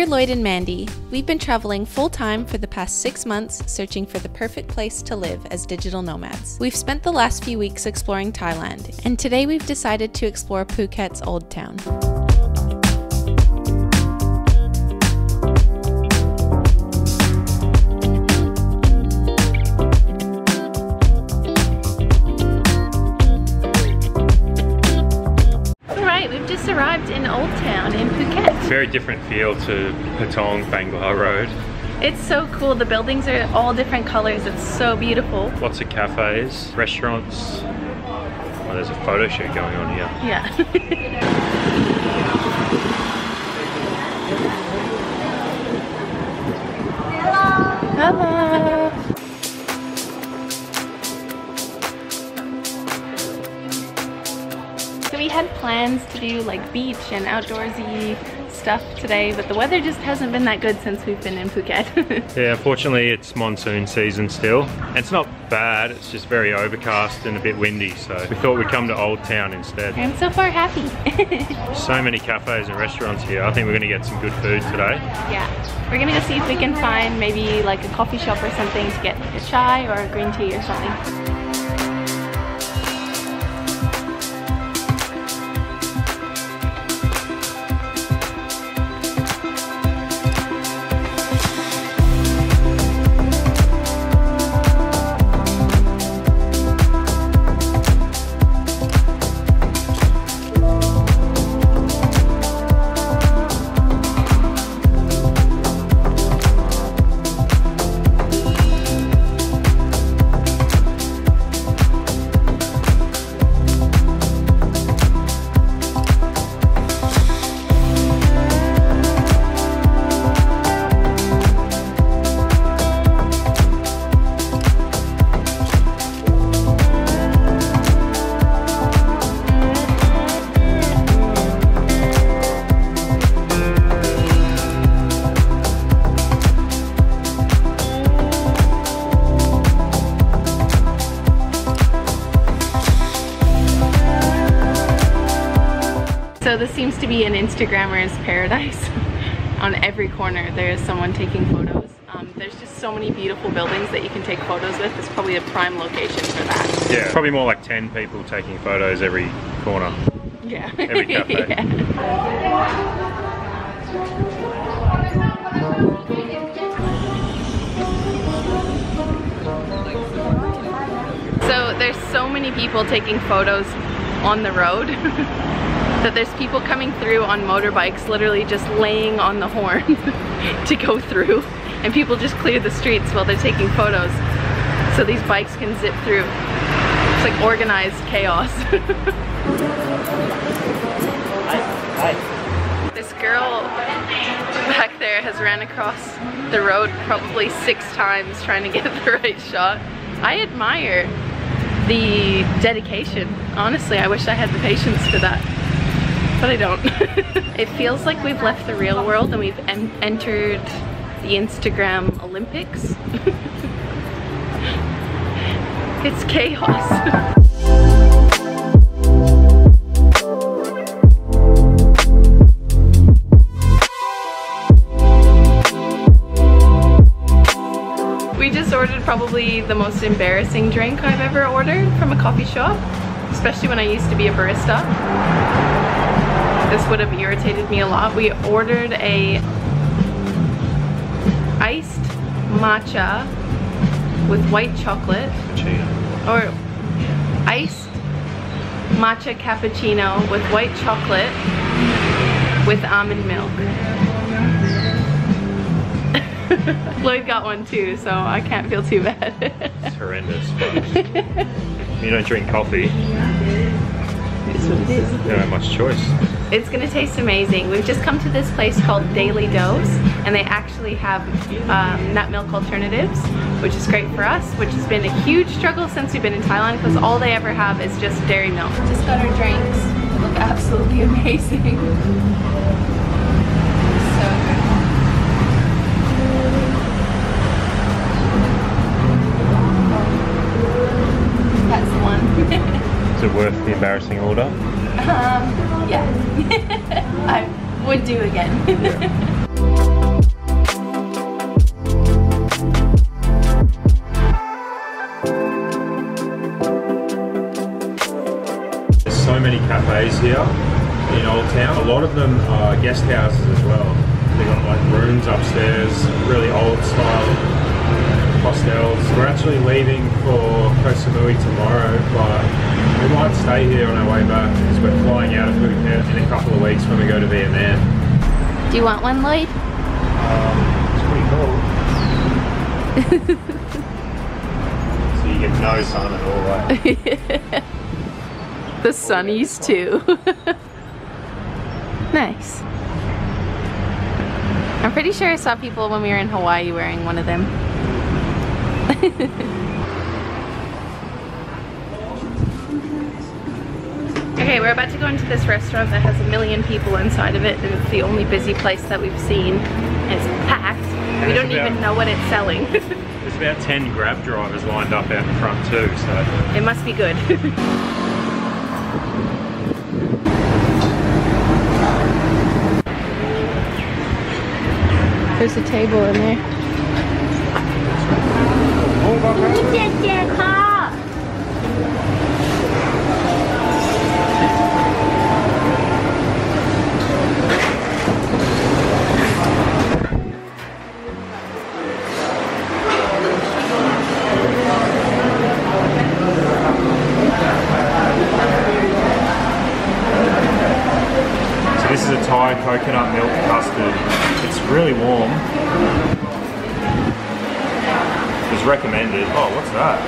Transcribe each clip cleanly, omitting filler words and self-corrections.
We're Lloyd and Mandy. We've been traveling full-time for the past 6 months, searching for the perfect place to live as digital nomads. We've spent the last few weeks exploring Thailand, and today we've decided to explore Phuket's Old Town. We've just arrived in Old Town in Phuket. Very different feel to Patong, Bangla Road. It's so cool. The buildings are all different colors. It's so beautiful. Lots of cafes, restaurants. Oh, there's a photo shoot going on here. Yeah. Hello. So we had plans to do like beach and outdoorsy stuff today, but the weather just hasn't been that good since we've been in Phuket. Yeah, unfortunately it's monsoon season still. And it's not bad, it's just very overcast and a bit windy, so we thought we'd come to Old Town instead. I'm so far happy. So many cafes and restaurants here. I think we're gonna get some good food today. Yeah, we're gonna go see if we can find maybe like a coffee shop or something to get a chai or a green tea or something. So this seems to be an Instagrammer's paradise. On every corner there is someone taking photos. There's just so many beautiful buildings that you can take photos with. It's probably a prime location for that. Yeah, probably more like 10 people taking photos every corner. Yeah. Every cafe. Yeah. So there's so many people taking photos on the road that there's people coming through on motorbikes literally just laying on the horn to go through, and people just clear the streets while they're taking photos so these bikes can zip through. It's like organized chaos. This girl back there has ran across the road probably 6 times trying to get the right shot. I admire the dedication. Honestly, I wish I had the patience for that, but I don't. It feels like we've left the real world and we've entered the Instagram Olympics. It's chaos. We just ordered probably the most embarrassing drink I've ever ordered from a coffee shop, especially when I used to be a barista. This would have irritated me a lot. We ordered a iced matcha with white chocolate, or iced matcha cappuccino with white chocolate with almond milk. Lloyd got one too, so I can't feel too bad. It's horrendous, but you don't drink coffee. It's what it is. You don't have much choice. It's gonna taste amazing. We've just come to this place called Daily Dose, and they actually have nut milk alternatives, which is great for us, which has been a huge struggle since we've been in Thailand because all they ever have is just dairy milk. Just got our drinks. They look absolutely amazing. So good. That's the one. Is it worth the embarrassing order? Yeah. I would do again. Yeah. stays here in Old Town. A lot of them are guest houses as well. They got like rooms upstairs, really old style hostels. We're actually leaving for Koh Samui tomorrow, but we might stay here on our way back because we're flying out of Phuket in a couple of weeks when we go to Vietnam. Do you want one, Lloyd? It's pretty cool. So you get no sun at all, right? The sunnies too. Nice. I'm pretty sure I saw people when we were in Hawaii wearing one of them. Okay, we're about to go into this restaurant that has 1 million people inside of it, and it's the only busy place that we've seen. And it's packed. And we don't even know what it's selling. There's about 10 Grab drivers lined up out in front too, so it must be good. There's a table in there. So this is a Thai coconut milk custard. It's really warm. It's recommended. Oh, what's that?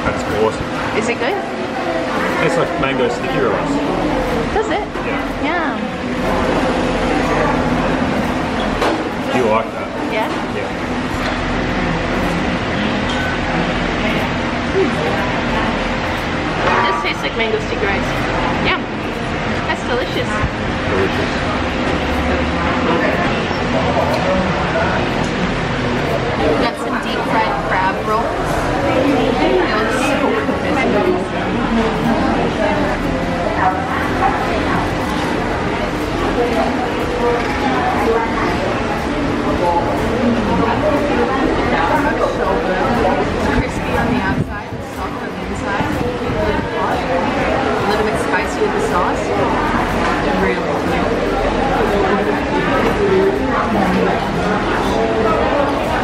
That's awesome. Is it good? Tastes like mango sticky rice. Does it? Yeah. Yeah. Do you like that? Yeah? Yeah. It does taste like mango sticky rice. Yeah. That's delicious. Delicious. We've got some deep fried crab rolls. They look so It's crispy on the outside, it's soft on the inside, really hot, a little bit spicy with the sauce. Really good.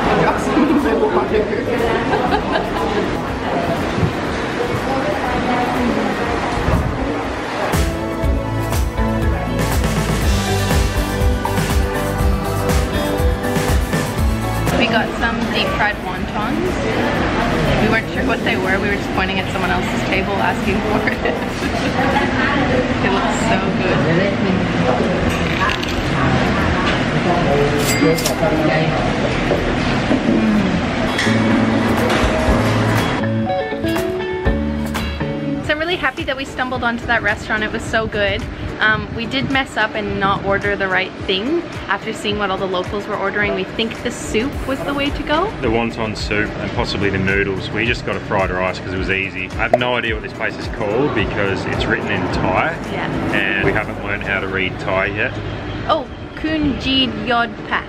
I got some in my water. We got some deep fried wontons. We weren't sure what they were. We were just pointing at someone else's table asking for it. It looks so good. So I'm really happy that we stumbled onto that restaurant. It was so good. We did mess up and not order the right thing. After seeing what all the locals were ordering, we think the soup was the way to go. The wonton soup and possibly the noodles. We just got a fried rice because it was easy. I have no idea what this place is called because it's written in Thai. Yeah. And we haven't learned how to read Thai yet. Oh, Kun Jeed Yod Pak.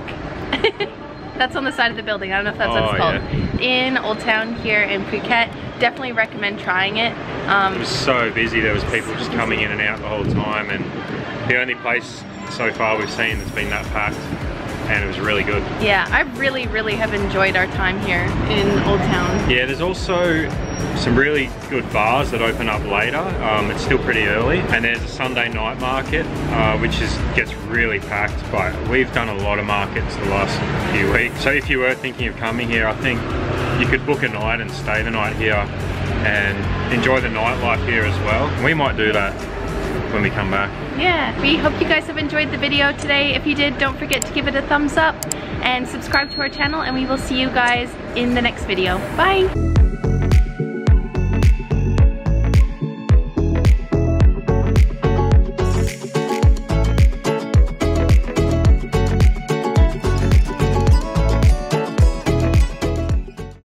That's on the side of the building. I don't know if that's what it's called. Yeah. In Old Town here in Phuket. Definitely recommend trying it. It was so busy. There was people just coming in and out the whole time, and the only place so far we've seen that's been that packed, and it was really good. Yeah, I really have enjoyed our time here in Old Town. Yeah, there's also some really good bars that open up later. It's still pretty early, and there's a Sunday night market which gets really packed, but we've done a lot of markets the last few weeks. So if you were thinking of coming here, I think you could book a night and stay the night here and enjoy the nightlife here as well. We might do that when we come back. Yeah, we hope you guys have enjoyed the video today. If you did, don't forget to give it a thumbs up and subscribe to our channel, and we will see you guys in the next video. Bye!